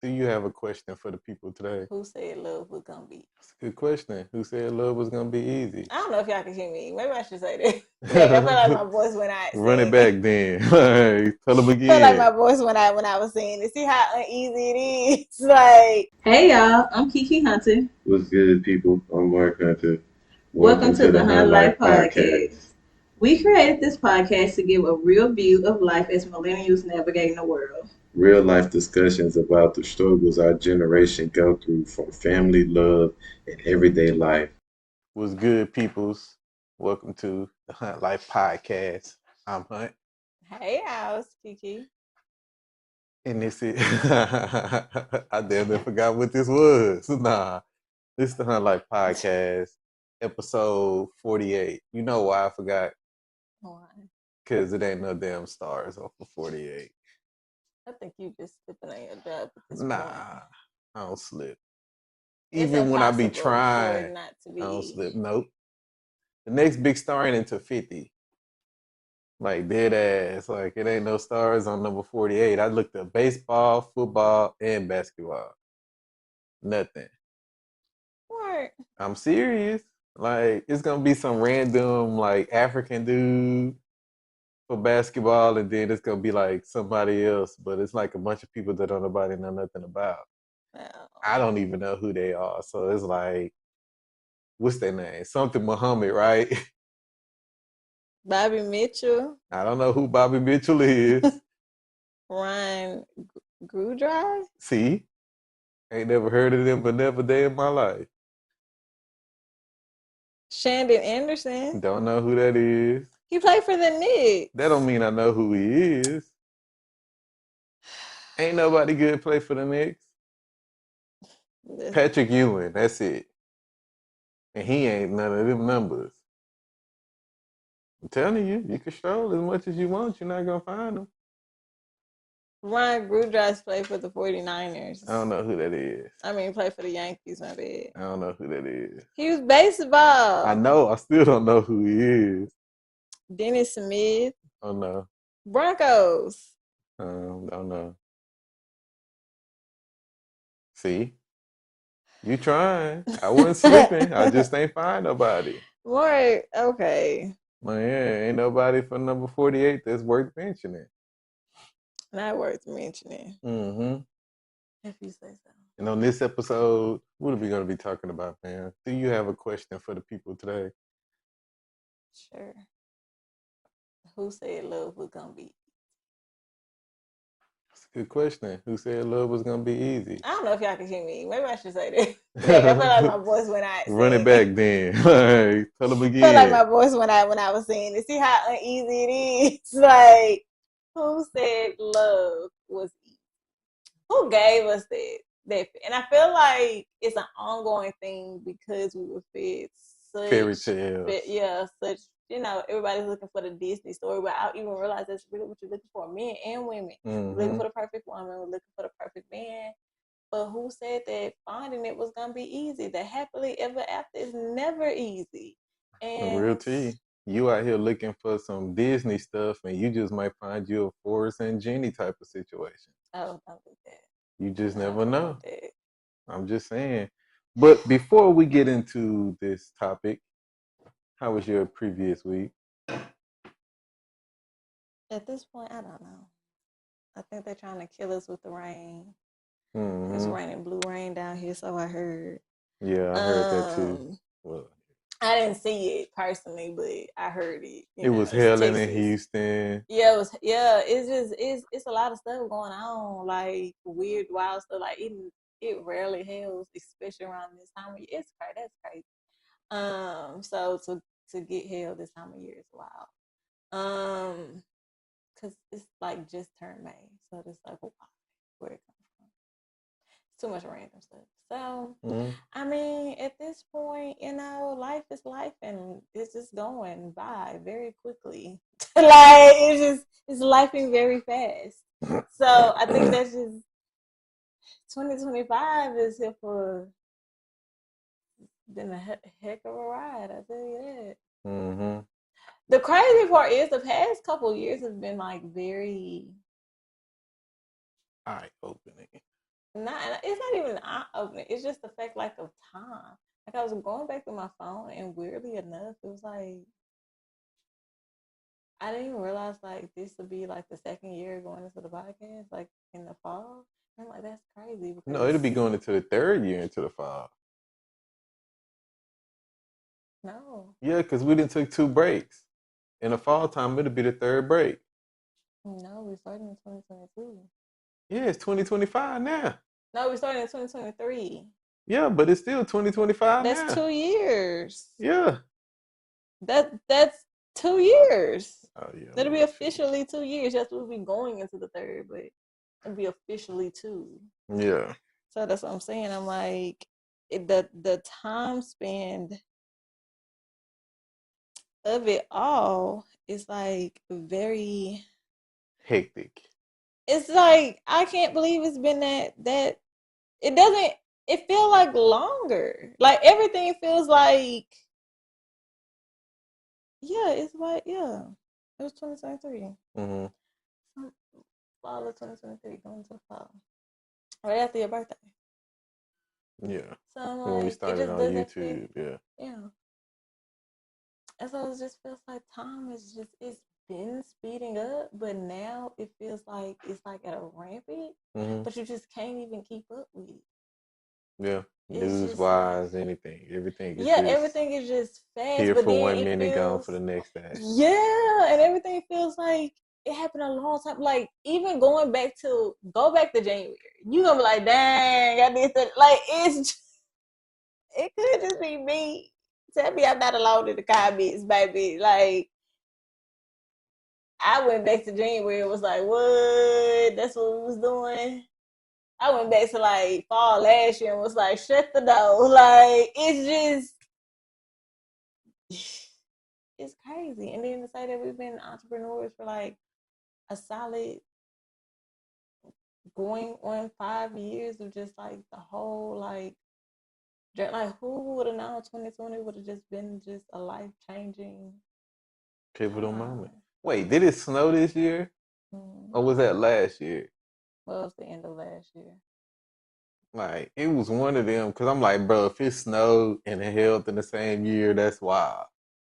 Do you have a question for the people today? Who said love was gonna be? That's a good question. Who said love was gonna be easy? I don't know if y'all can hear me. Maybe I should say that. Dang, I feel like my voice went out Run it saying it. back then. Like, tell them I feel like my again. voice went out when I was saying it. See how uneasy it is? Like, Hey y'all, I'm Kiki Hunter. What's good, people? I'm Mark Hunter. Welcome Welcome to to the the Hunt Hunt Life Life Podcast. Podcast. We created this podcast to give a real view of life as millennials navigating the world. Real life discussions about the struggles our generation go through from family, love, and everyday life. What's good, peoples? Welcome to the Hunt Life Podcast. I'm Hunt. hey, house, Kiki. And this is I damn near forgot what this was. Nah. This is the Hunt Life Podcast, episode 48. You know why I forgot? Why? Because it ain't no damn stars off of 48. I think you just slipping on your job at this point. Nah, I don't slip. It's Even when I be impossible for it trying, not to I don't be. slip. Nope. The next big star ain't into 50. Like dead ass. Like it ain't no stars on number 48. I looked at baseball, football, and basketball. Nothing. What? I'm serious. Like it's gonna be some random like African dude for basketball, and then it's gonna be like somebody else, but it's like a bunch of people that don't nobody know nothing about. No. I don't even know who they are. So it's like, what's their name? Something Muhammad, right? Bobby Mitchell, I don't know who Bobby Mitchell is. Ryan Grudrive. See, ain't never heard of them, but never day in my life. Shandon Anderson. Don't know who that is. He played for the Knicks. That don't mean I know who he is. Ain't nobody good play for the Knicks. Patrick Ewing, that's it. And he ain't none of them numbers. I'm telling you, you can stroll as much as you want. You're not going to find them. Ryan Grudrive played for the 49ers. I don't know who that is. I mean, he played for the Yankees, my bad. I don't know who that is. He was baseball. I know. I still don't know who he is. Dennis Smith. Oh, no. Broncos. Don't know. See? You trying. I wasn't slipping. I just ain't find nobody. More, okay. Man, ain't nobody for number 48 that's worth mentioning. Not worth mentioning. Mm-hmm. If you say so. And on this episode, what are we going to be talking about, man? Do you have a question for the people today? Sure. Who said love was gonna be? That's a good question. Who said love was going to be easy? I don't know if y'all can hear me. Maybe I should say that. Dang, I feel like my voice went out. Run it saying back then. Like, tell them I feel like again. my voice went out when I was saying it. See how uneasy it is? Like, who said love was easy? Who gave us that? And I feel like it's an ongoing thing because we were fed such Fairy tales. such everybody's looking for the Disney story, but I don't even realize that's really what you're looking for. Men and women. We're looking for the perfect woman, we're looking for the perfect man. But who said that finding it was gonna be easy? That happily ever after is never easy. And Real tea. You out here looking for some Disney stuff, and you just might find you a Forrest and Jenny type of situation. oh, don't do that. You just never Don't know. do that. I'm just saying. But before we get into this topic, how was your previous week? At this point, I don't know. I think they're trying to kill us with the rain. Mm-hmm. It's raining blue rain down here, so I heard. Yeah, I heard that too. Well, I didn't see it personally, but I heard it. it was hailing in Houston. Yeah, it was. Yeah, it's a lot of stuff going on, like weird, wild stuff. Like it rarely hails, especially around this time of year. It's crazy. That's crazy. So to get hail this time of year is wild. Cause it's like just turned May, so it's like where it comes from. It's too much random stuff. So I mean, at this point, life is life, and it's just going by very quickly. Like it's lifing very fast. So I think that's just 2025 is here for been a heck of a ride. I tell you that. Mm-hmm. The crazy part is the past couple of years have been like very eye-opening. it's not even eye opening. It's just the fact like of time. Like I was going back to my phone, and weirdly enough, it was like I didn't even realize like this would be like the second year going into the podcast, like in the fall. And I'm like, that's crazy No, it'll because be going into the third year into the fall. no, Yeah, because we didn't took 2 breaks. In the fall time, it'll be the third break. no, we started in 2022. Yeah, it's 2025 now. No, we started in 2023. Yeah, but it's still 2025 That's now. 2 years. Yeah. That's 2 years. Oh yeah. That'll be officially 2 years. That's what we'll be going into the third, but it'll be officially two. Yeah. So that's what I'm saying. I'm like, the time span of it all is like very. Hectic. It's like I can't believe it's been that. It doesn't. It feel like longer. Like everything feels like. Yeah, it's like yeah. It was 2023. Mm-hmm. Fall of 2023, going to the fall. Right after your birthday. Yeah. So I'm When we like, it started just on doesn't feel, YouTube, yeah. yeah. And so it just feels like time is just, it's been speeding up, but now it feels like it's like at a rampant, but you just can't even keep up with it. Yeah. It's News just like, wise, anything. Everything is yeah, just everything is just fast, here but for then one it minute, gone for feels, the next day. yeah, and everything feels like it happened a long time. Like even go back to January, you gonna be like, dang, I did that. Like it could just be me. Tell me I'm not alone in the comments, baby. Like I went back to January and was like, what? That's what we was doing. I went back to like fall last year and was like, shut the door. Like it's just it's crazy. And then to say that we've been entrepreneurs for like a solid going on 5 years of just like the whole like who would have known 2020 would have just been just a life changing Pivotal moment. time. Wait, did it snow this year? Or was that last year? Well, it was the end of last year. Like, it was one of them, because I'm like, bro, if it snowed and it held in the same year, that's wild.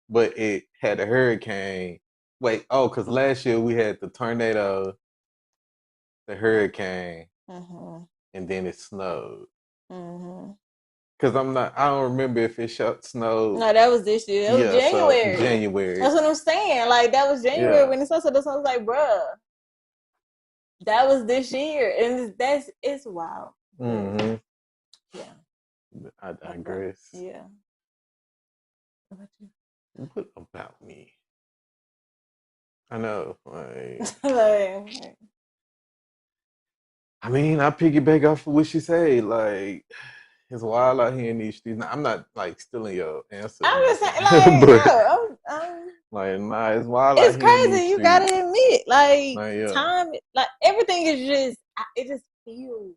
But it had a hurricane. Wait, oh, because last year we had the tornado, the hurricane, and then it snowed. Because I don't remember if it snowed. No, that was this year. That was Yeah, so January. January. That's what I'm saying. Like that was January Yeah. when it started. So I was like, bruh, that was this year, and it's wild. Mm-hmm. Yeah. I digress. Yeah. What about you? What about me? I know, like, Like, I mean, I piggyback off of what she said. Like, it's wild out here in these streets. Now, I'm not like stealing your answer, I'm just saying, nothing, like, but no, like, nah, it's wild out it's here in these crazy. You streets. gotta admit, like, Yeah. time, like everything is just, it just feels.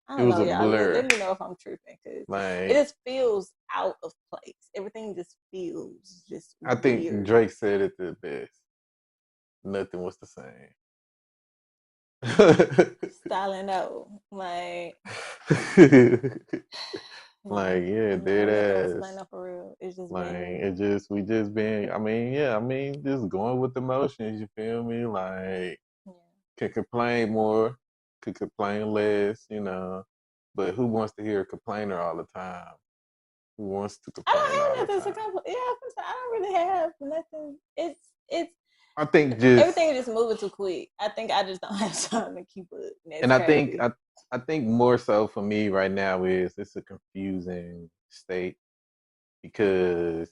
I It don't was know, a y'all. blur. Let me know if I'm tripping, because Like, it just feels out of place. Everything just feels just I think weird. Drake said it the best. Nothing was the same. Styling out, like, like, yeah, no, dead nothing was ass. styling for real. It's just Like, been, we just been, I mean, yeah, I mean, just going with the motions, you feel me? Like, yeah. could complain more, could complain less, but who wants to hear a complainer all the time? Who wants to I complain don't all have the nothing to time? complain. Yeah, I don't really have nothing. It's I think just, everything is just moving too quick. I think I just don't have time to keep up. That's and crazy. I think more so for me right now is it's a confusing state because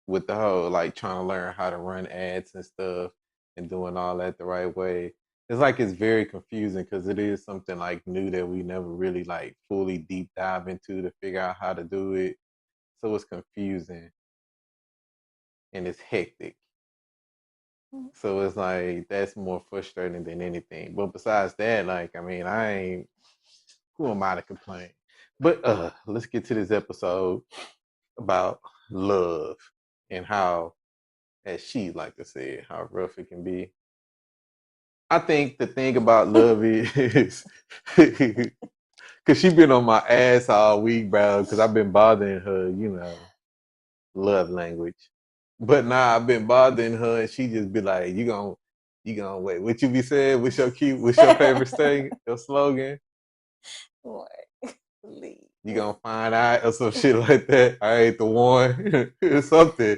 with the whole like trying to learn how to run ads and stuff and doing all that the right way, it's like it's very confusing because it is something like new that we never really like fully deep dive into to figure out how to do it. So it's confusing and it's hectic. So it's like that's more frustrating than anything. But besides that, like I mean, I ain't who am I to complain? But let's get to this episode about love and how, as she like to say, how rough it can be. I think the thing about love is, because she been on my ass all week, bro. Because I've been bothering her, love language. But nah, I've been bothering her, and she just be like, you gonna wait. What you be saying? What's your favorite thing? Your slogan? What? Please. You gonna find out or some shit like that. I ain't the one. It's something.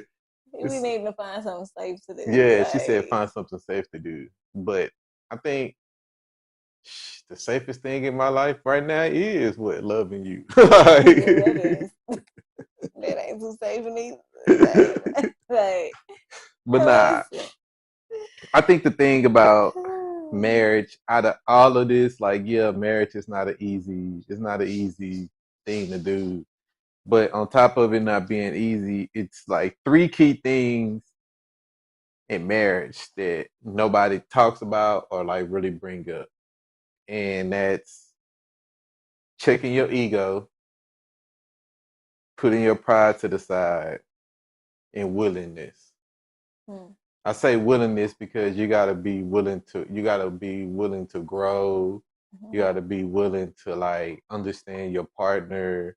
We It's, need to find something safe to do. yeah, she said Like, find something safe to do. But I think the safest thing in my life right now is what loving you. that Like, is that ain't too safe neither. Like, but nah, listen. I think the thing about marriage, out of all of this, like, yeah, marriage is not an easy thing to do. But on top of it not being easy, it's like three key things in marriage that nobody talks about or like really bring up. And that's checking your ego, putting your pride to the side, and willingness. Hmm. I say willingness because you gotta be willing to grow. You Mhm. gotta be willing to like understand your partner.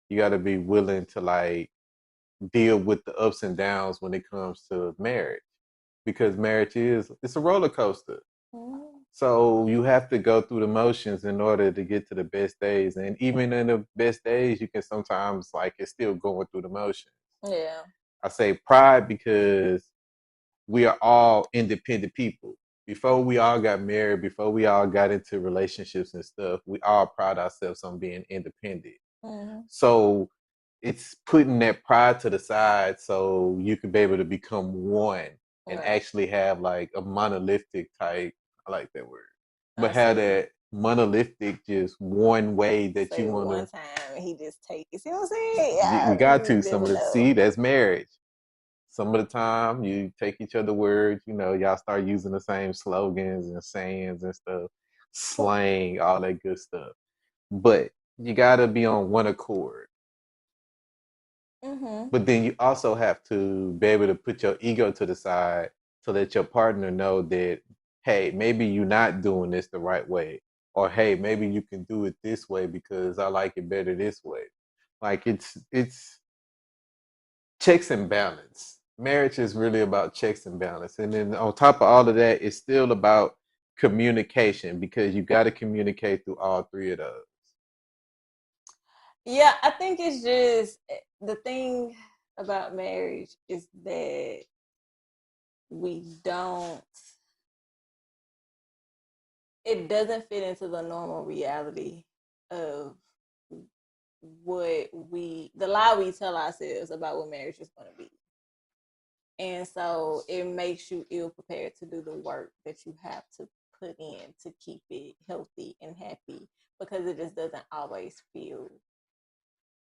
You gotta be willing to like deal with the ups and downs when it comes to marriage. Because marriage it's a roller coaster. Mhm. So you have to go through the motions in order to get to the best days. And even in the best days, you can sometimes like it's still going through the motions. Yeah. I say pride because we are all independent people. Before we all got married, before we all got into relationships and stuff, we all pride ourselves on being independent. Mhm. So it's putting that pride to the side so you can be able to become one and Right. actually have like a monolithic type. I like that word, but I have see. that monolithic just one way that Say you it want one to. time and he just take it. See what I'm saying? You Yeah, got you to some never of the know. see that's marriage. Some of the time you take each other words. Y'all start using the same slogans and sayings and stuff, slang, all that good stuff. But you gotta be on one accord. Mhm. But then you also have to be able to put your ego to the side so that your partner know that, hey, maybe you're not doing this the right way. Or hey, maybe you can do it this way because I like it better this way. Like it's checks and balance. Marriage is really about checks and balance. And then on top of all of that, it's still about communication because you got to communicate through all three of those. Yeah, I think it's just the thing about marriage is that we don't it doesn't fit into the normal reality of the lie we tell ourselves about what marriage is going to be. And so it makes you ill prepared to do the work that you have to put in to keep it healthy and happy because it just doesn't always feel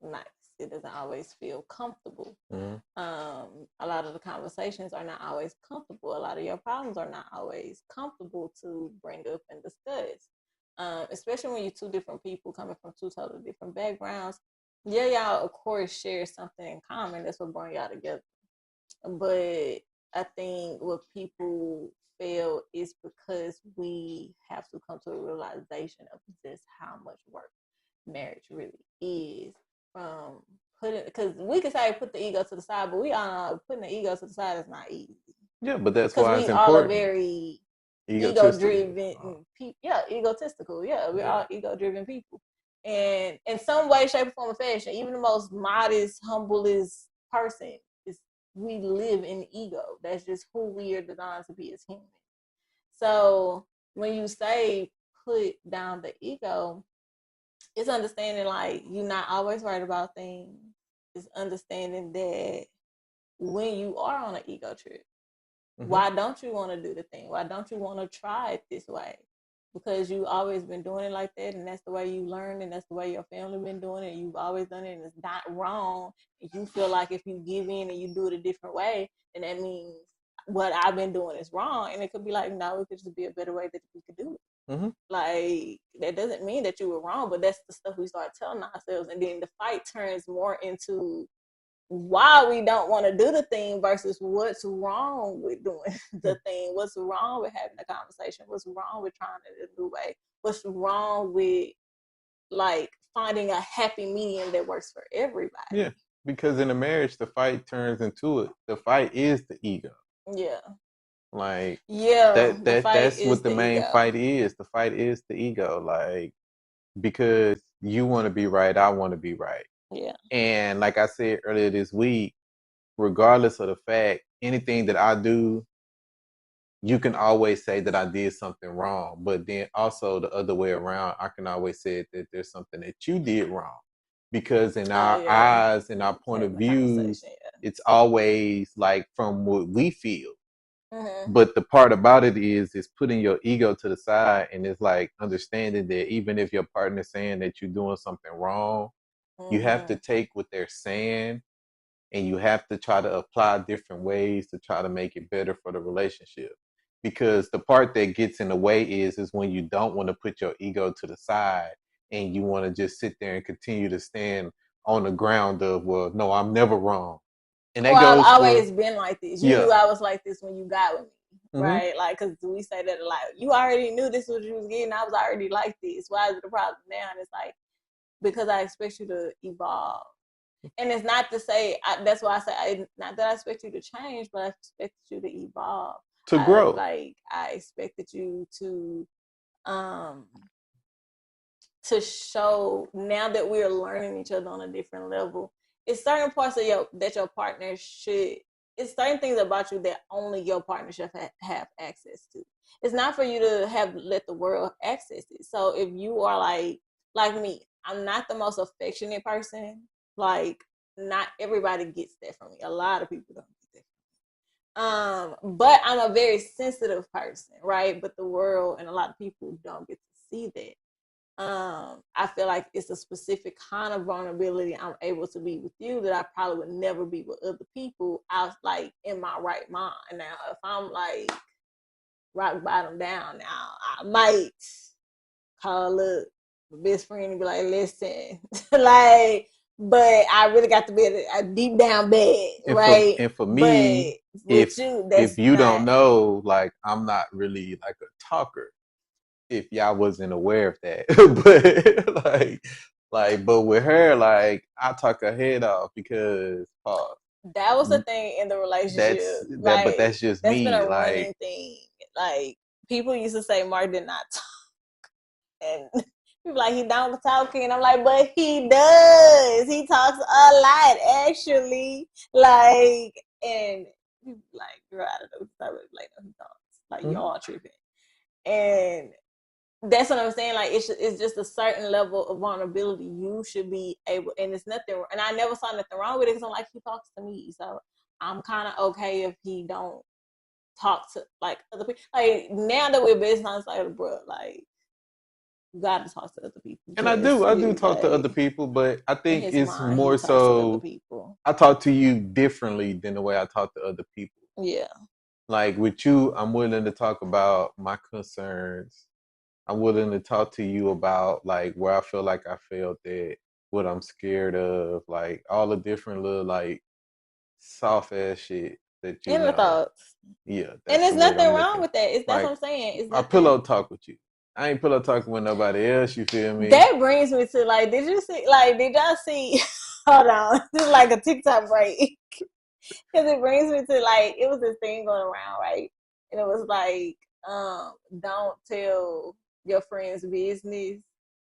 nice. It doesn't always feel comfortable. Mhm. A lot of the conversations are not always comfortable. A lot of your problems are not always comfortable to bring up and discuss. Especially when you're two different people coming from two totally different backgrounds. Yeah, y'all of course share something in common. That's what brought y'all together. But I think what people fail is because we have to come to a realization of just how much work marriage really is from putting because we can say put the ego to the side, but we all know putting the ego to the side is not easy Yeah, but that's because why it's we all are important. very ego Egotistical. driven people. Yeah, egotistical. Yeah, we're Yeah. all ego driven people. And in some way, shape, or form, or fashion, even the most modest, humblest person is we live in ego. That's just who we are designed to be as humans. So when you say put down the ego, it's understanding like you're not always right about things. It's understanding that when you are on an ego trip, Mm-hmm. why don't you want to do the thing? Why don't you want to try it this way? Because you've always been doing it like that, and that's the way you learn, and that's the way your family been doing it. And you've always done it, and it's not wrong. And you feel like if you give in and you do it a different way, then that means what I've been doing is wrong. And it could be like, no, it could just be a better way that we could do it. Mm-hmm. Like that doesn't mean that you were wrong, but that's the stuff we start telling ourselves, and then the fight turns more into why we don't want to do the thing versus what's wrong with doing the thing. What's wrong with having a conversation? What's wrong with trying it a new way? What's wrong with like finding a happy medium that works for everybody? Yeah, because in a marriage, the fight turns into it. The fight is the ego. Yeah. Like Yeah, the fight that's is what the the main ego. fight is. The fight is the ego. Like because you want to be right, I want to be right. Yeah. And like I said earlier this week, regardless of the fact, anything that I do, you can always say that I did something wrong. But then also the other way around, I can always say that there's something that you did wrong. Because in Oh our yeah. eyes and our point of Having a views, conversation. it's always like from what we feel. Yeah. Mm-hmm. But the part about it is putting your ego to the side and it's like understanding that even if your partner's saying that you're doing something wrong, you have to Mm-hmm. take what they're saying and you have to try to apply different ways to try to make it better for the relationship. Because the part that gets in the way is when you don't want to put your ego to the side and you want to just sit there and continue to stand on the ground of, well, no, I'm never wrong. And Or that I've goes for, always been like this. You yeah. knew I was like this when you got with me, Hmm. right? Like, because we say that a lot. You already knew this was what you was getting. I was already like this. Why is it a problem now? And it's like, because I expect you to evolve. And it's not to say, that's why I say, not that I expect you to change, but I expect you to evolve. To grow. I expected you um, to show now that we're learning each other on a different level. It's certain parts of your partner should. It's certain things about you that only your partner should have access to. It's not for you to have let the world access it. So if you are like me, I'm not the most affectionate person. Like not everybody gets that from me. A lot of people don't get that. But I'm a very sensitive person, right? But the world and a lot of people don't get to see that. I feel like it's a specific kind of vulnerability I'm able to be with you that I probably would never be with other people. I was like in my right mind. Now, if I'm like rock bottom down now, I might call up my best friend and be like, listen, like, but I really got to be a deep down bad, right? And for But me, with you, if that's you not. don't know, like I'm not really like a talker. If y'all wasn't aware of that, but but with her, like I talk her head off because That was the thing in the relationship. but Like that's just that's been me. a Like running thing. Like people used to say Mark did not talk, and people like he don't talking. And I'm like, but he does. He talks a lot, actually. Like, and people like, girl, I don't know. Like, no, he talks. Like mhm. y'all tripping, and that's what I'm saying. Like it's just a certain level of vulnerability you should be able, and it's nothing. And I never saw nothing wrong with it because I'm like he talks to me, so I'm kind of okay if he don't talk to like other people. Like now that we're business, I'm like, bro, like you gotta talk to other people And because I do he talk to other like people, but I in think his it's mind he more talks to other so people. I talk to you differently than the way I talk to other people. Yeah, Like with you, I'm willing to talk about my concerns. I'm willing to talk to you about like where I feel like I failed at, what I'm scared of, like all the different little like soft ass shit that you and the know. thoughts. Yeah, And that's there's the word nothing I'm wrong looking. with that. That's what Like I'm saying. It's I nothing. pillow talk with you. I ain't pillow talking with nobody else. You feel me? That brings me to like, did you see? Like, did y'all see? Hold on, this is like a TikTok break because it brings me to like, it was this thing going around, right? And it was like, don't tell your friend's business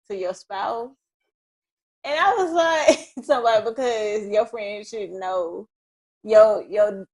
to your spouse. And I was like, somebody because your friend should know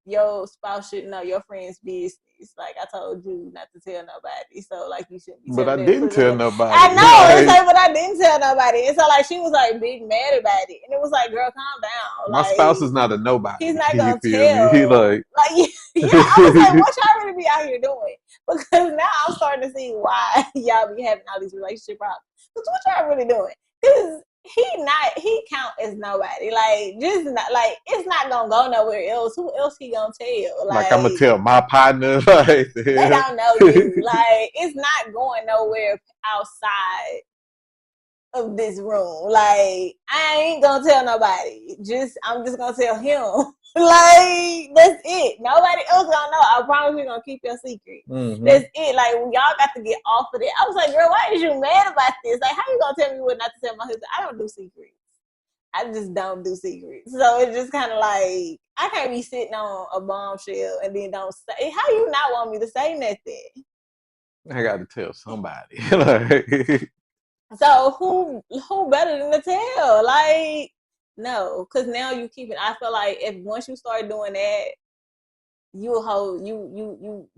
your spouse should know your friend's business. Like I told you not to tell nobody, so like you shouldn't be But telling I them. didn't tell nobody. I know it's Like like, but I didn't tell nobody. And so like she was like big mad about it, and it was like, girl, calm down. my spouse is Like not a nobody. he's not You gonna feel me? He tell. like Like yeah, I was like, what y'all really be out here doing? Because now I'm starting to see why y'all be having all these relationship problems. Because what y'all really doing? Because he count as nobody. Like just not like it's not gonna go nowhere else. Who else he gonna tell? like I'm gonna Like tell my partner like they the don't know you. Like it's not going nowhere outside of this room. Like, I ain't gonna tell nobody. I'm just gonna tell him. Like, that's it. Nobody else gonna know. I promise you're gonna keep your secret. Mm-hmm. That's it. Like, y'all got to get off of it. I was like, girl, why is you mad about this? Like, how you gonna tell me what not to tell my husband? I don't do secrets. I just don't do secrets. So it's just kind of like, I can't be sitting on a bombshell and then don't say. How you not want me to say nothing? I got to tell somebody. Like, so who better than to tell? Like, no, because now you keep it. I feel like if once you start doing that, you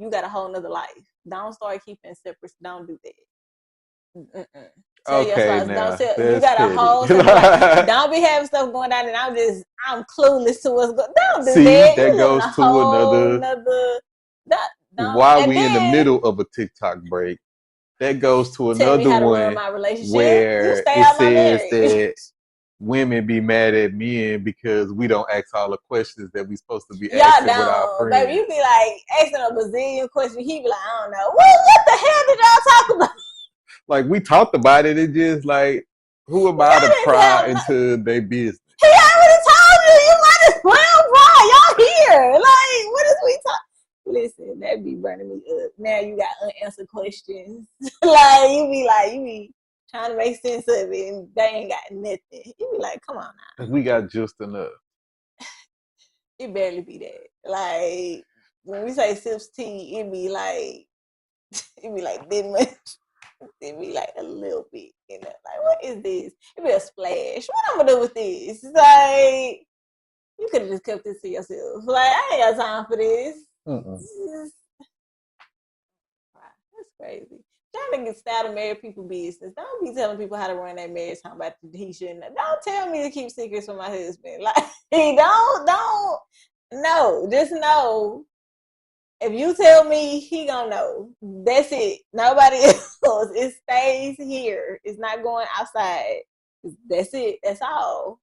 got a whole nother life. Don't start keeping separate. Don't do that. Mm-mm. Tell your okay, spouse, now don't tell. You that's got a petty. whole separate life. Don't be having stuff going on, and I'm clueless to what's going. Don't do See, that. that You live in goes a to whole another. nother. Don't. While And we in the then middle of a TikTok break, that goes to tell me another how to run one my relationship. You where stay it out my says marriage. that women be mad at men because we don't ask all the questions that we supposed to be Y'all asking with our don't, baby. friends. You be like asking a bazillion questions. He be like, I don't know. What the hell did y'all talk about? Like we talked about it, it just like who am I Y'all to didn't pry tell me. into their business? He already told you. You might as well pry. Y'all here. Like, what is we talking? Listen, that be burning me up. Now you got unanswered questions. Like, you be trying to make sense of it, and they ain't got nothing. You be like, come on now. We got just enough. It barely be that. Like, when we say sips tea, it be like this much. It be like a little bit, you know. Like, what is this? It be a splash. What I'm gonna do with this? Like, you could have just kept this to yourself. Like, I ain't got time for this. That's crazy. Trying to get style to marry people business. Don't be telling people how to run their marriage. Talking about he shouldn't. Don't tell me to keep secrets from my husband. Like, don't. No, just know. If you tell me, he gonna know. That's it. Nobody else. It stays here. It's not going outside. That's it. That's all.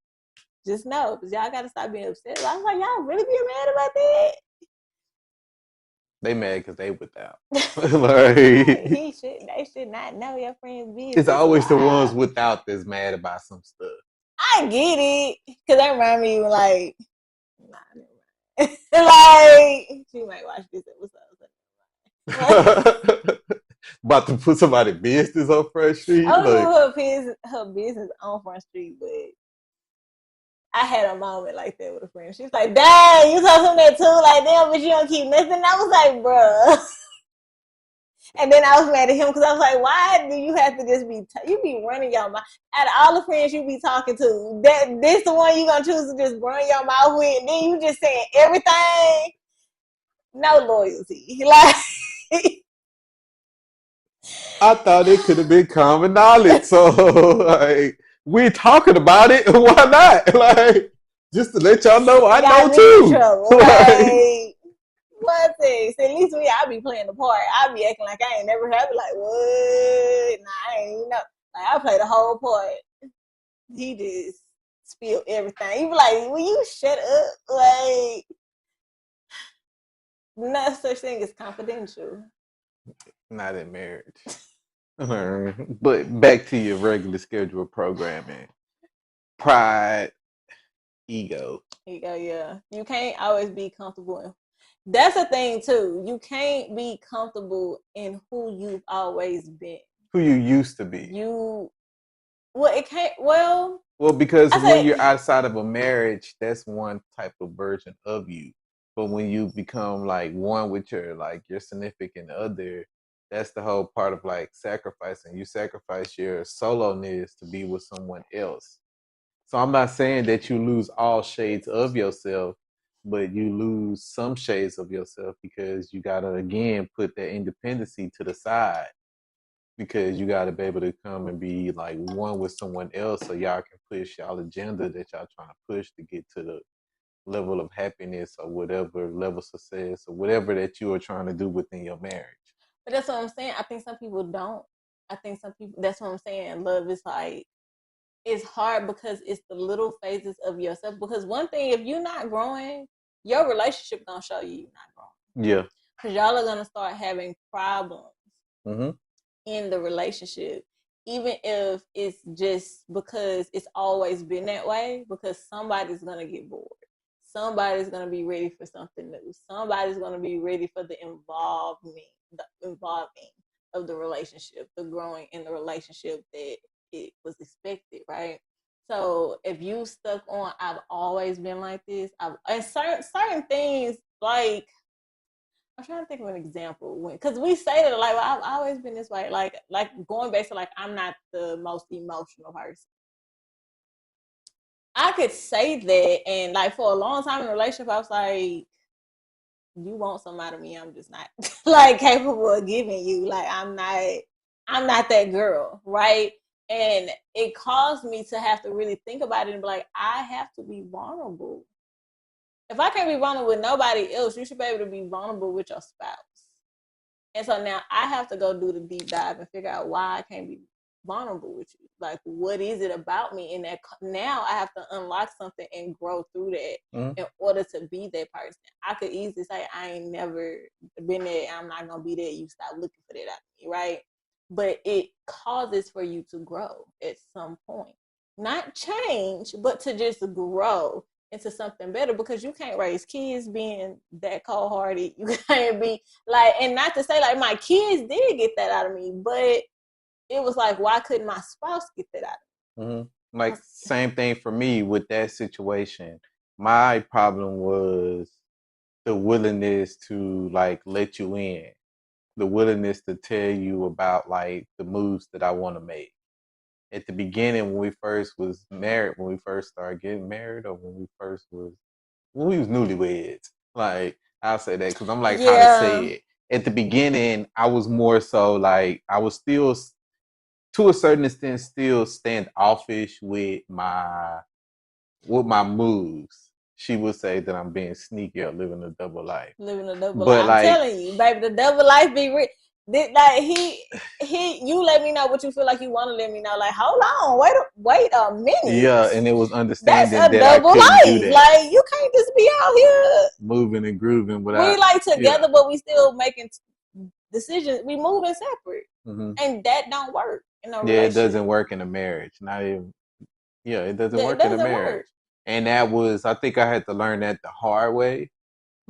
Just know, because y'all gotta stop being upset. I was like, y'all really be mad about that? They mad because they without. Like, they should not know your friend's business. It's always the ones without that's mad about some stuff. I get it, because that remind me like, like she might watch this episode. About to put somebody's business on Front Street. I don't know her business on Front Street, but I had a moment like that with a friend. She was like, dang, you told him that too? Like, damn, but you don't keep nothing. I was like, bruh. And then I was mad at him because I was like, why do you have to just you be running your mouth? Out of all the friends you be talking to, this the one you going to choose to just run your mouth with, and then you just saying everything? No loyalty. Like, I thought it could have been common knowledge. So, like, we're talking about it. Why not? Like, just to let y'all know, I know too. Like, what thing? See, at least I be playing the part. I be acting like I ain't never had it. Like, what? Nah, I ain't even know. Like, I play the whole part. He just spilled everything. He be like, will you shut up? Like, no such thing as confidential. Not in marriage. But back to your regular scheduled programming. Pride, ego. Ego, yeah. You can't always be comfortable. That's a thing too. You can't be comfortable in who you've always been. Who you used to be. Well, because when you're outside of a marriage, that's one type of version of you. But when you become like one with your significant other, that's the whole part of like sacrificing. You sacrifice your solo-ness to be with someone else. So I'm not saying that you lose all shades of yourself, but you lose some shades of yourself because you gotta again put that independency to the side, because you gotta be able to come and be like one with someone else so y'all can push y'all agenda that y'all trying to push to get to the level of happiness or whatever level of success or whatever that you are trying to do within your marriage. But that's what I'm saying. I think some people don't. I think some people, that's what I'm saying. Love is like, it's hard because it's the little phases of yourself. Because one thing, if you're not growing, your relationship gonna show you you're not growing. Yeah. Because y'all are gonna start having problems in the relationship even if it's just because it's always been that way, because somebody's gonna get bored. Somebody's gonna be ready for something new. Somebody's gonna be ready for the involving of the relationship, the growing in the relationship that it was expected, right? So if you stuck on, I've always been like this. And certain things like I'm trying to think of an example because we say that like well, I've always been this way. Like going back to like I'm not the most emotional person. I could say that, and like for a long time in a relationship, I was like, "You want some out of me? I'm just not like capable of giving you. Like I'm not that girl, right?" And it caused me to have to really think about it and be like, I have to be vulnerable. If I can't be vulnerable with nobody else, you should be able to be vulnerable with your spouse. And so now I have to go do the deep dive and figure out why I can't be vulnerable with you. Like, what is it about me? And that now I have to unlock something and grow through that in order to be that person. I could easily say, I ain't never been there. I'm not going to be there. You stop looking for that out of me, right? But it causes for you to grow at some point. Not change, but to just grow into something better because you can't raise kids being that cold hearted. You can't be like, and not to say like my kids did get that out of me, but it was like, why couldn't my spouse get that out of me? Mm-hmm. Like same thing for me with that situation. My problem was the willingness to like let you in, the willingness to tell you about like the moves that I want to make. At the beginning, when we first was married, when we first started getting married, or when we was newlyweds. Like I'll say that because I'm like how to say Yeah. it. At the beginning, I was more so like I was still to a certain extent still standoffish with my moves. She would say that I'm being sneaky or living a double life. Living a double life. But I'm like, telling you, baby, the double life be real. Like you let me know what you feel like you want to let me know. Like, hold on, wait a minute. yeah, and it was That's understanding a that I double couldn't do life. that. Like, you can't just be out here. Moving and grooving We without, like yeah. together, but we still making decisions. We moving separate, Mm-hmm. and that don't work in a Yeah, it doesn't relationship. work in a marriage. Not even, yeah, it doesn't It work in a doesn't marriage. work. And that was, I think I had to learn that the hard way.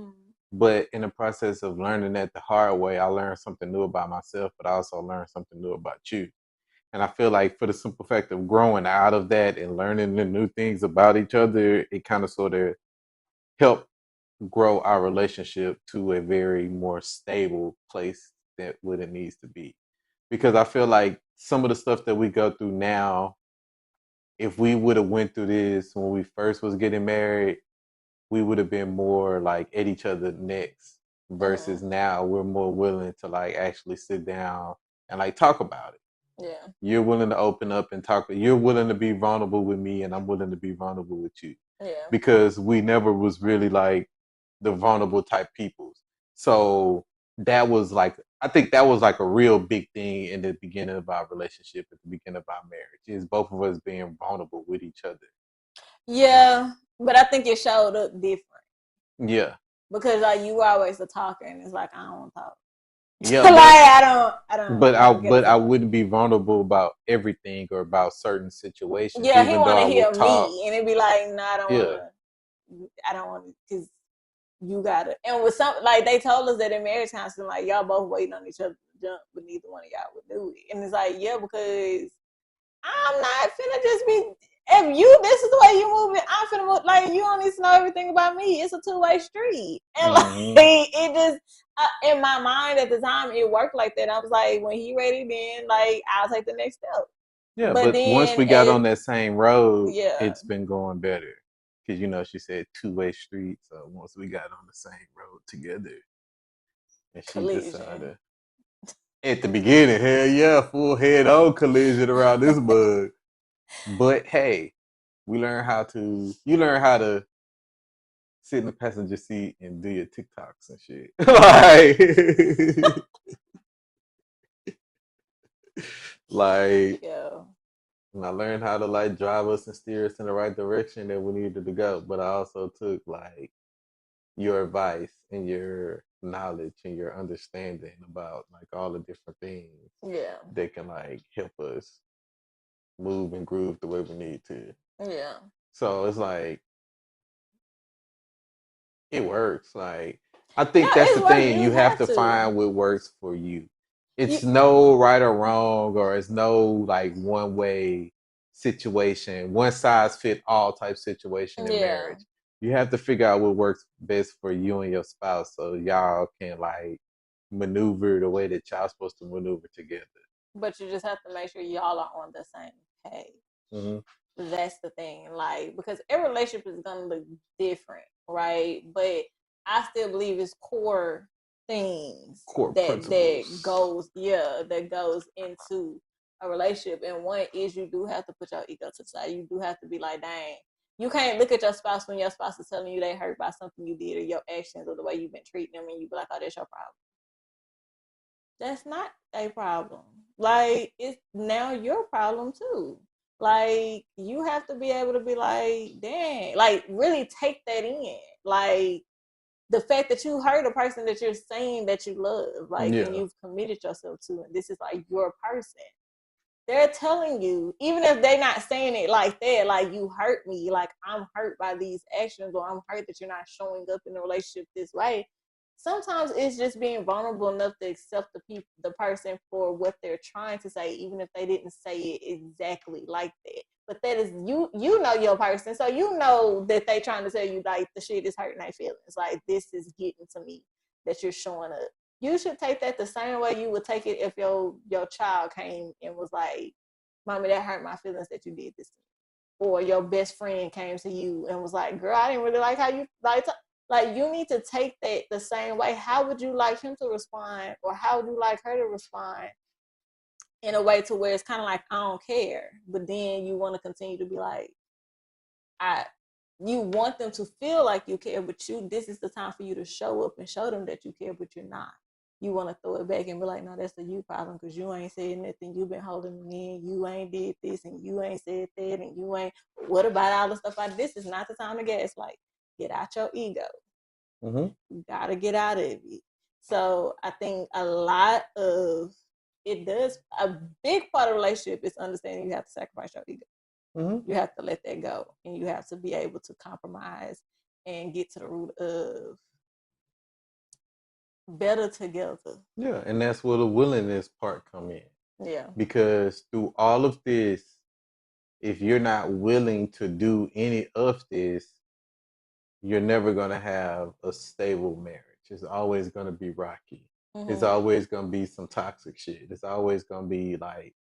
Mm-hmm. But in the process of learning that the hard way, I learned something new about myself, but I also learned something new about you. And I feel like for the simple fact of growing out of that and learning the new things about each other, it kind of sort of helped grow our relationship to a very more stable place than what it needs to be. Because I feel like some of the stuff that we go through now, if we would have went through this when we first was getting married, we would have been more like at each other's necks versus now we're more willing to like actually sit down and like talk about it. Yeah. You're willing to open up and talk. You're willing to be vulnerable with me, and I'm willing to be vulnerable with you. Yeah. Because we never was really like the vulnerable type people. So that was like I think that was like a real big thing in the beginning of our relationship, at the beginning of our marriage, is both of us being vulnerable with each other. Yeah, but I think it showed up different Yeah. because like you were always a talker, and it's like I don't want to talk. Yeah, Like but I don't get to I talk. wouldn't be vulnerable about everything or about certain situations, Yeah, he even though want to I will hear talk. me, and it'd be like, no, Yeah. I don't want to, because you gotta. And with some, like they told us that in marriage counseling, like y'all both waiting on each other to jump, but neither one of y'all would do it. And it's like, yeah, because I'm not finna just be. If this is the way you moving, I'm finna move. Like you don't need to know everything about me. It's a two-way street, and like it just in my mind at the time it worked like that. I was like, when he ready, then like I'll take the next step. Yeah, But but once then we got as on that same road, yeah, it's been going better. Because, she said two-way street. So once we got on the same road together, and she collision. decided at the beginning, hell yeah, full head-on collision around this bug. But hey, you learn how to sit in the passenger seat and do your TikToks and shit. like, like, Yeah. and I learned how to like drive us and steer us in the right direction that we needed to go. But I also took like your advice and your knowledge and your understanding about like all the different things Yeah. that can like help us move and groove the way we need to. Yeah. So it's like it works. Like I No, think that's the it's work. thing. You You have have to to. find what works for you. You, It's no right or wrong, or it's no like one way situation, one size fit all type situation in yeah. marriage. You have to figure out what works best for you and your spouse, so y'all can like maneuver the way that y'all supposed to maneuver together. But you just have to make sure y'all are on the same page. Mm-hmm. That's the thing. Like, because every relationship is gonna look different, right? But I still believe it's core things Core that principles. goes into a relationship. And one is you do have to put your ego to the side. You do have to be like, dang, you can't look at your spouse when your spouse is telling you they hurt by something you did or your actions or the way you've been treating them, and you be like, oh, that's your problem. That's not a problem. Like, it's now your problem too. Like, you have to be able to be like, dang, like really take that in. Like, the fact that you hurt a person that you're saying that you love, like, and Yeah. you've committed yourself to, and this is like your person. They're telling you, even if they're not saying it like that, like, you hurt me, like, I'm hurt by these actions, or I'm hurt that you're not showing up in the relationship this way. Sometimes it's just being vulnerable enough to accept the person for what they're trying to say, even if they didn't say it exactly like that. But that is you know your person, so you know that they trying to tell you like the shit is hurting their feelings. Like, this is getting to me that you're showing up. You should take that the same way you would take it if your child came and was like, "Mommy, that hurt my feelings that you did this to me," or your best friend came to you and was like, "Girl, I didn't really like how you like." Like, you need to take that the same way. How would you like him to respond, or how would you like her to respond in a way to where it's kind of like, I don't care, but then you want to continue to be like, I. You want them to feel like you care, but this is the time for you to show up and show them that you care, but you're not. You want to throw it back and be like, no, that's a you problem because you ain't said nothing. You've been holding me in. You ain't did this and you ain't said that and you ain't. What about all the stuff like this? Is not the time to gaslight. Get out your ego. Mm-hmm. You gotta get out of it. So I think a lot of a big part of the relationship is understanding you have to sacrifice your ego. Mm-hmm. You have to let that go, and you have to be able to compromise and get to the root of better together. Yeah, and that's where the willingness part come in. Yeah. Because through all of this, if you're not willing to do any of this, you're never going to have a stable marriage. It's always going to be rocky. It's always going to be some toxic shit. It's always going to be like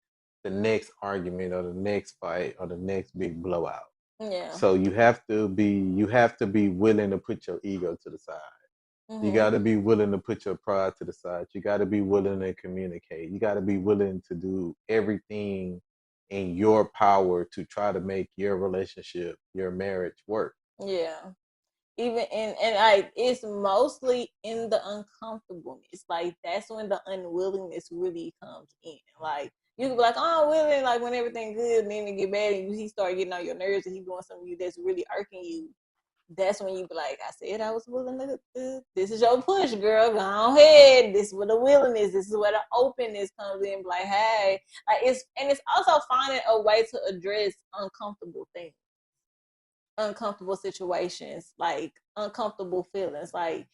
the next argument or the next fight or the next big blowout. Yeah. So you have to be willing to put your ego to the side. You got to be willing to put your pride to the side. You got to be willing to communicate. You got to be willing to do everything in your power to try to make your relationship, your marriage work. Yeah. Even and like, it's mostly in the uncomfortableness. Like, that's when the unwillingness really comes in. Like, you can be like, oh, I'm willing, like when everything good, and then it get bad, and he start getting on your nerves, and he doing something to you that's really irking you. That's when you be like, I said I was willing to. This is your push, girl. Go ahead. This is where the willingness. This is where the openness comes in. Like, hey, like it's also finding a way to address uncomfortable things, uncomfortable situations, like uncomfortable feelings. Like,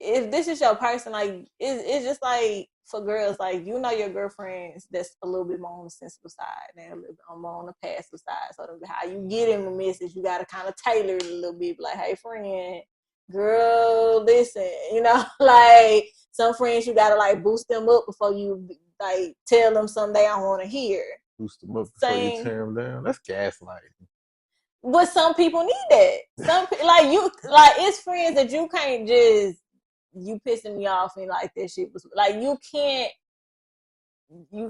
if this is your person, like it's just like for girls, like, you know, your girlfriends that's a little bit more on the sensitive side, and a little bit more on the passive side. So how you get in the message, you got to kind of tailor it a little bit. Like, hey, friend, girl, listen, you know, like some friends you got to like boost them up before you like tell them something they don't want to hear. Boost them up before you Same. tear them down. That's gaslighting. But some people need that. Like, you, like, it's friends that you can't just, you pissing me off and like that shit was like, you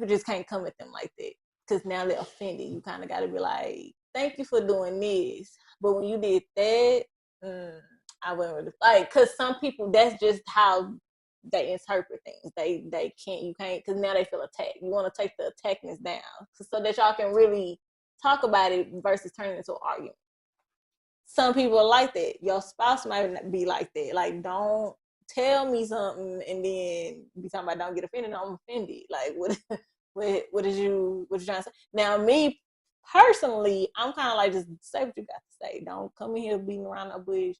just can't come at them like that because now they're offended. You kind of got to be like, thank you for doing this, but when you did that, I wouldn't really like, because some people, that's just how they interpret things. They can't, you can't, because now they feel attacked. You want to take the attackness down so that y'all can really talk about it versus turning it into an argument. Some people are like that. Your spouse might not be like that. Like, don't tell me something and then be talking about don't get offended. No, I'm offended. Like, what is you trying to say? Now, me personally, I'm kind of like, just say what you got to say. Don't come in here beating around the bush.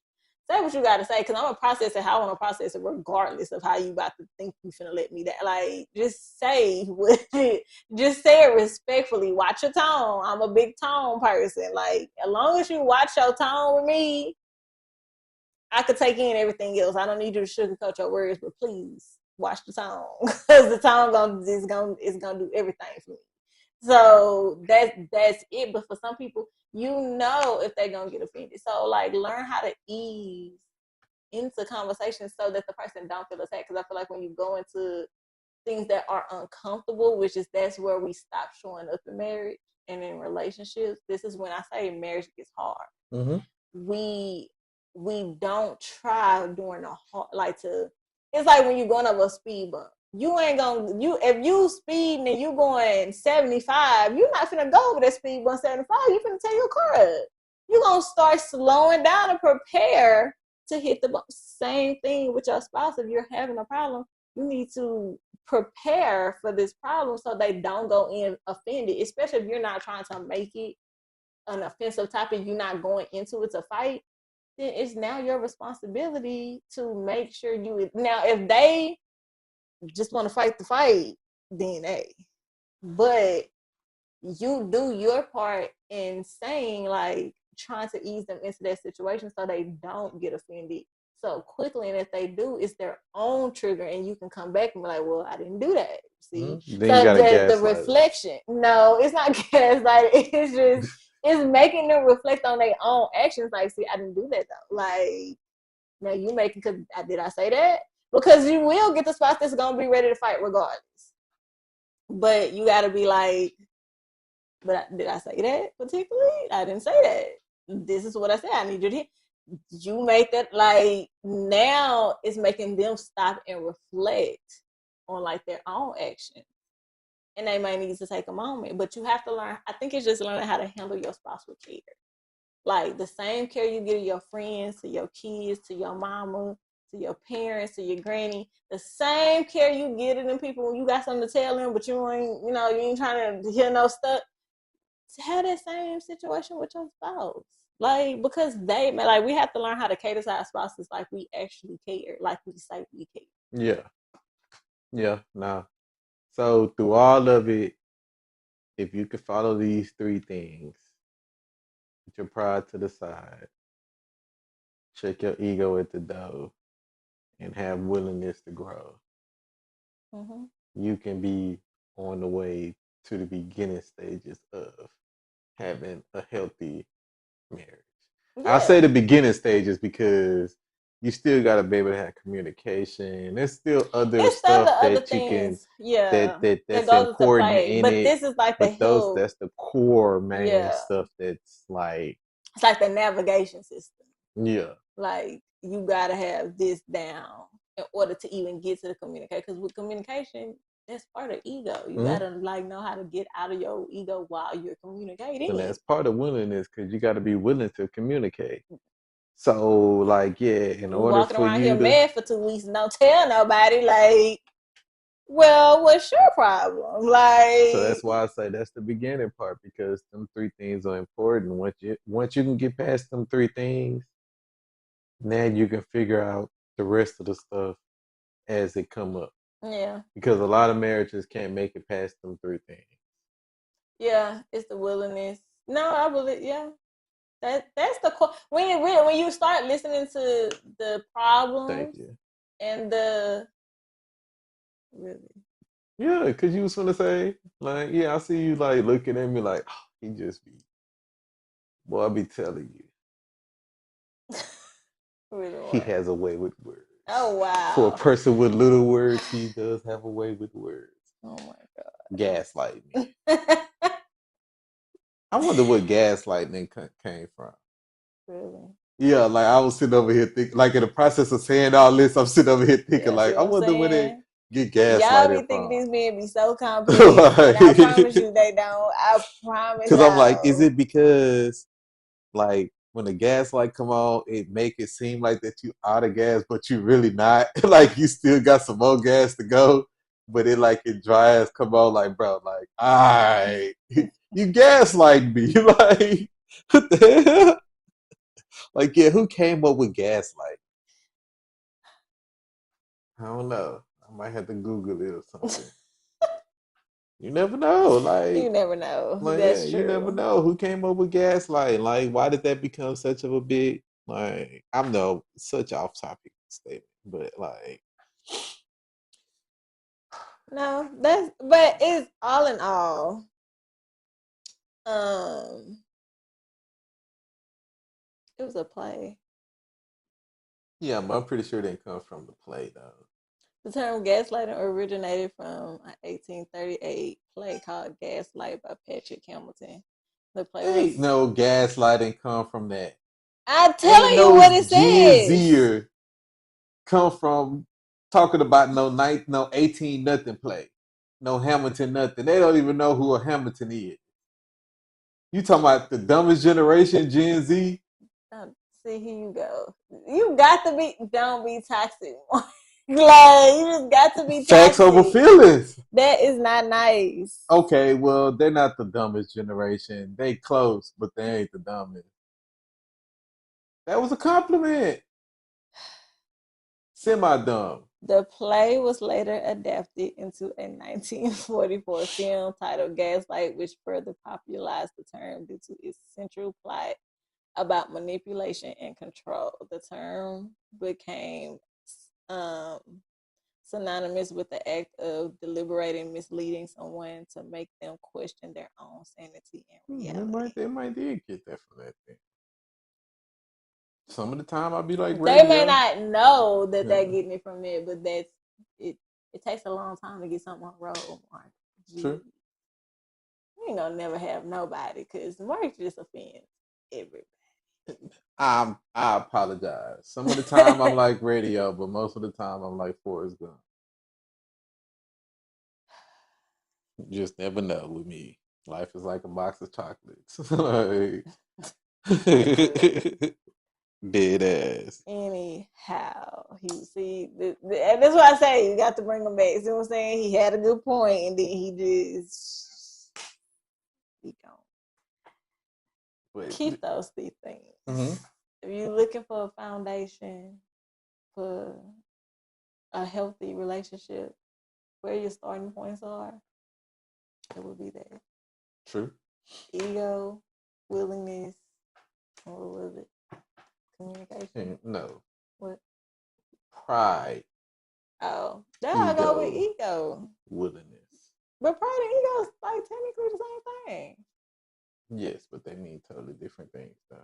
Say what you got to say, because I'm going to process it how I want to process it, regardless of how you about to think you finna let me down. Like, just say what just say it respectfully. Watch your tone. I'm a big tone person. Like, as long as you watch your tone with me, I could take in everything else. I don't need you to sugarcoat your words, but please watch the tone, because the tone is gonna do everything for me. So that's it. But for some people, if they're gonna get offended. So like, learn how to ease into conversations so that the person don't feel attacked. Because I feel like when you go into things that are uncomfortable, that's where we stop showing up in marriage and in relationships. This is when I say marriage gets hard. Mm-hmm. We don't try during the hard, like to. It's like when you're going over a speed bump. You ain't gonna if you speeding and you going 75, you're not finna go over that speed bump 75. You finna tear your car up. You're gonna start slowing down and prepare to hit the bump. Same thing with your spouse. If you're having a problem, you need to prepare for this problem so they don't go in offended. Especially if you're not trying to make it an offensive topic, you're not going into it to fight. Then it's now your responsibility to make sure now if they just want to fight the fight, then hey. But you do your part in saying, like, trying to ease them into that situation so they don't get offended so quickly. And if they do, it's their own trigger, and you can come back and be like, well, I didn't do that. See? Then So the reflection. No, it's not gaslighting. It's just it's making them reflect on their own actions. Like, see, I didn't do that though. Like, now you making, because did I say that? Because you will get the spots that's gonna be ready to fight regardless. But you gotta be like, but did I say that particularly? I didn't say that. This is what I said. I need you to hear. You make that, like, now it's making them stop and reflect on like their own actions. And they might need to take a moment. But you have to learn, I think it's just learning how to handle your spouse with care. Like the same care you give to your friends, to your kids, to your mama, to your parents, to your granny, the same care you give to them people when you got something to tell them, but you ain't trying to hear no stuff. Have that same situation with your spouse. Like, because we have to learn how to cater to our spouses like we actually care, like we say we care. Yeah. Nah. So through all of it, if you could follow these 3 things, put your pride to the side, check your ego at the door, and have willingness to grow, you can be on the way to the beginning stages of having a healthy marriage. Yeah. I say the beginning stages because you still got to be able to have communication. There's still other stuff that you can, that's important in but it. This is like but that's the core main stuff. That's like, it's like the navigation system. Yeah. Like, you got to have this down in order to even get to the communication. Because with communication, that's part of ego. You got to know how to get out of your ego while you're communicating. And that's part of willingness, because you got to be willing to communicate. So, like, in order walking for around you here mad for 2 weeks and don't tell nobody, like, well, what's your problem? Like, so that's why I say that's the beginning part, because them 3 things are important. Once you can get past them 3 things, now you can figure out the rest of the stuff as it come up. Yeah. Because a lot of marriages can't make it past them 3 things. Yeah, it's the willingness. No, I believe. Yeah, that's the core. When you start listening to the problems and the really. Yeah, because you was gonna say, like, I see you like looking at me like, oh, he just be, boy, I be telling you. Really, he has a way with words. Oh, wow. For a person with little words, he does have a way with words. Oh my God. Gaslighting. I wonder what gaslighting came from. Really? Yeah, like I was sitting over here thinking, like in the process of saying all this, I'm sitting over here thinking, like, I wonder where they get gaslighted Y'all be thinking these men be so complicated, and I promise you they don't. I promise. Because I'm like, is it because, like, when the gaslight come on, it make it seem like that you out of gas, but you really not. Like, you still got some more gas to go, but it dry ass come on, like, bro, like, all right. You gaslight me. Like, what the hell? Like, yeah, who came up with gaslight? I don't know. I might have to Google it or something. You never know. You never know. Yeah, That's you never true. know who came up with gaslight. Like, why did that become such of a big like? I'm no such off topic statement, but like, No, but it's all in all. Um, it was a play. yeah, but I'm pretty sure it didn't come from the play though. The term gaslighting originated from an 1838 play called Gaslight by Patrick Hamilton. The play was. Ain't no gaslighting come from that. I'm Ain't telling you no what it Gen says. Zer come from talking about no 18 nothing play, no Hamilton nothing. They don't even know who a Hamilton is. You talking about the dumbest generation, Gen Z? See, here you go. You got to be. Don't be toxic. Like you just got to be Facts over toxic. feelings. That is not nice. Okay, well, they're not the dumbest generation. They close, but they ain't the dumbest. That was a compliment. Semi dumb. The play was later adapted into a 1944 film titled Gaslight, which further popularized the term due to its central plot about manipulation and control. The term became um, synonymous with the act of deliberately misleading someone to make them question their own sanity and reality. They might did get that from that thing. Some of the time I'll be like They may radio. not know that Yeah, they're getting it from it, but that's it. It takes a long time to get something on the road, Mark. true. You ain't gonna never have nobody because Mark just offends everybody. I apologize. Some of the time I'm like radio, but most of the time I'm like Forrest Gump. You just never know with me. Life is like a box of chocolates. Like, dead ass. Anyhow, he see, and that's why I say you got to bring him back. See what I'm saying? He had a good point, and then he gone. Wait. Keep those three things. Mm-hmm. If you're looking for a foundation for a healthy relationship, where your starting points are, it will be there. True. Ego, willingness, what was it? Communication. No. What? Pride. Oh, there I go with ego. Willingness. But pride and ego is like technically the same thing. Yes, but they mean totally different things though.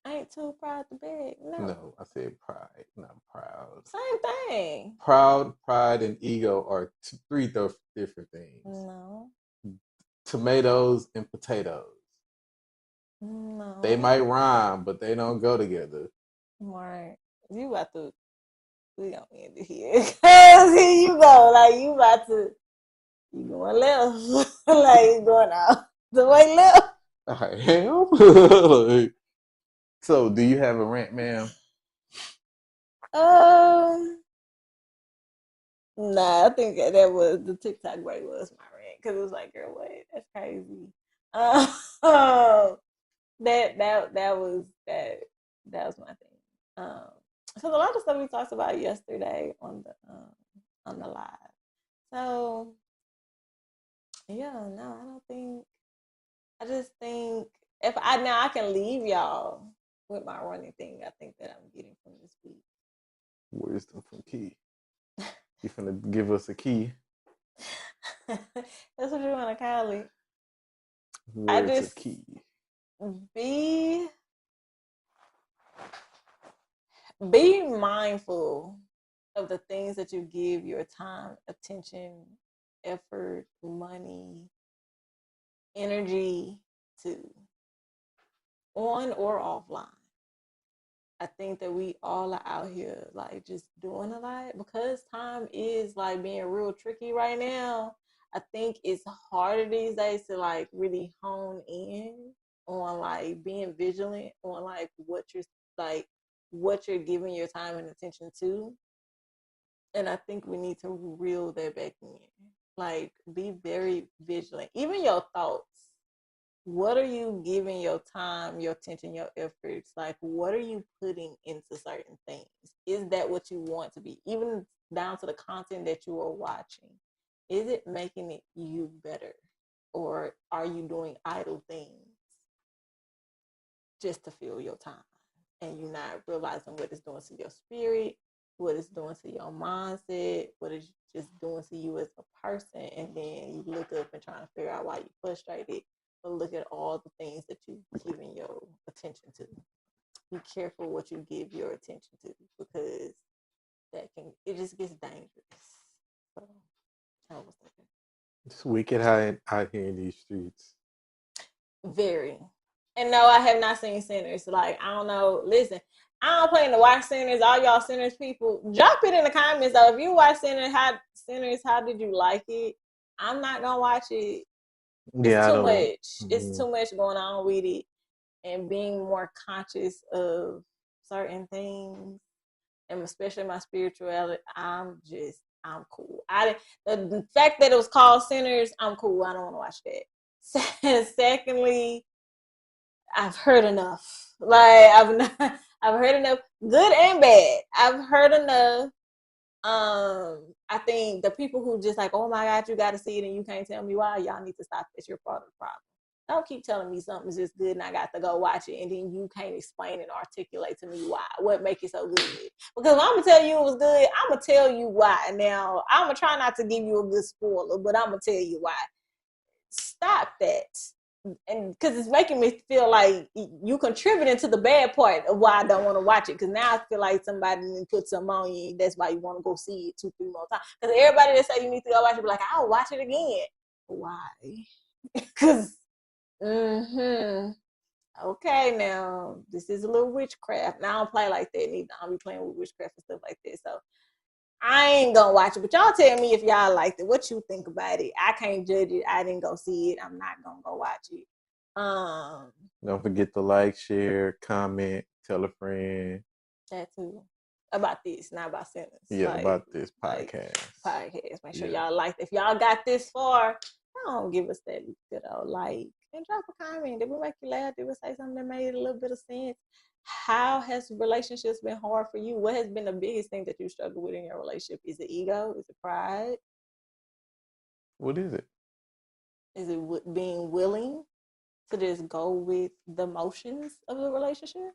Ain't too proud to beg. No, I said pride, not proud. Same thing. Proud, pride, and ego are three different things. No. Tomatoes and potatoes. No. They might rhyme, but they don't go together. Mark, you about to, we gonna end it here. Cause here you go. Like you about to, you going left. Like you going out the way left. I am. So, do you have a rant, ma'am? Nah, I think that was the TikTok break was my rant because it was like, girl, what? That's crazy. Um, that was my thing. Because a lot of stuff we talked about yesterday on the live. So yeah, no, I don't think. I just think if I now I can leave y'all with my running thing. I think that I'm getting from this week. Wisdom from Key. You finna give us a key. That's what you want to call it. Words of key. Be mindful of the things that you give your time, attention, effort, money, energy to, on or offline. I think that we all are out here like just doing a lot because time is like being real tricky right now. I think it's harder these days to like really hone in on like being vigilant on like what you're giving your time and attention to. And I think we need to reel that back in. Like be very vigilant. Even your thoughts. what are you giving your time, your attention, your efforts? Like, what are you putting into certain things? Is that what you want to be? Even down to the content that you are watching. Is it making it you better? Or are you doing idle things just to fill your time? And you're not realizing what it's doing to your spirit, what it's doing to your mindset, what it's just doing to you as a person. And then you look up and trying to figure out why you're frustrated. But look at all the things that you've given your attention to. Be careful what you give your attention to, because it just gets dangerous. So I was thinking. It's wicked out here in these streets. Very. And no, I have not seen Sinners. Like, I don't know. Listen, I don't plan to watch Sinners. All y'all Sinners people, drop it in the comments though. If you watch Sinners, how did you like it? I'm not gonna watch it. Yeah, It's too much. Mm-hmm. It's too much going on with it, and being more conscious of certain things, and especially my spirituality. I'm cool. The fact that it was called Sinners, I'm cool. I don't want to watch that. Secondly, I've heard enough. Like I've heard enough, good and bad. I've heard enough. I think the people who just like, oh my God, you got to see it and you can't tell me why. Y'all need to stop. It's your part of the problem. Don't keep telling me something's just good and I got to go watch it, and then you can't explain and articulate to me why. What make it so good? Because when I'm gonna tell you it was good, I'm gonna tell you why. Now I'm gonna try not to give you a good spoiler, but I'm gonna tell you why. Stop that. And because it's making me feel like you contributing to the bad part of why I don't want to watch it. Because now I feel like somebody put something on you. That's why you want to go see it 2-3 more times. Because everybody that say you need to go watch it, be like, I'll watch it again. Why? Because, okay, now this is a little witchcraft. Now I don't play like that neither. I don't be playing with witchcraft and stuff like that. So I ain't gonna watch it, but y'all tell me if y'all liked it. What you think about it? I can't judge it. I didn't go see it. I'm not gonna go watch it. Don't forget to like, share, comment, tell a friend. That too. About this, not about Sinners. Yeah, about this podcast. Make sure y'all like. If y'all got this far, don't give us that good old like and drop a comment. Did we make you laugh? Did we say something that made a little bit of sense? How has relationships been hard for you? What has been the biggest thing that you struggle with in your relationship? Is it ego? Is it pride? What is it? Is it being willing to just go with the motions of the relationship?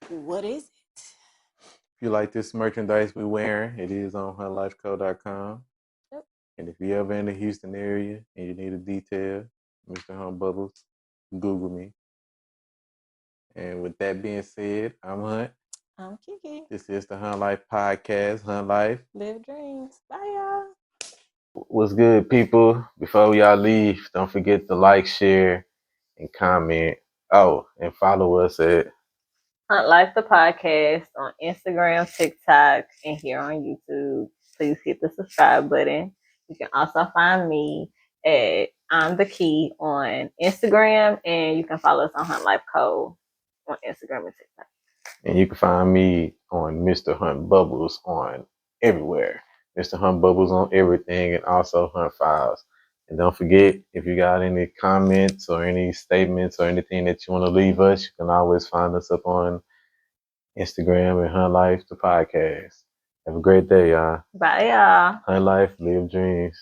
What is it? If you like this merchandise we're wearing, it is on hunlifeco.com. Yep. And if you're ever in the Houston area and you need a detail, Mr. Hunt Bubbles, Google me. And with that being said, I'm Hunt. I'm Kiki. This is the Hunt Life Podcast. Hunt Life. Live dreams. Bye, y'all. What's good, people? Before y'all leave, don't forget to like, share, and comment. Oh, and follow us at Hunt Life the Podcast on Instagram, TikTok, and here on YouTube. Please hit the subscribe button. You can also find me at I'm the Key on Instagram, and you can follow us on Hunt Life Co. on Instagram and TikTok. And you can find me on Mr. Hunt Bubbles on everywhere. Mr. Hunt Bubbles on everything, and also Hunt Files. And don't forget, if you got any comments or any statements or anything that you want to leave us, you can always find us up on Instagram and Hunt Life, the podcast. Have a great day, y'all. Bye, y'all. Hunt Life, live dreams.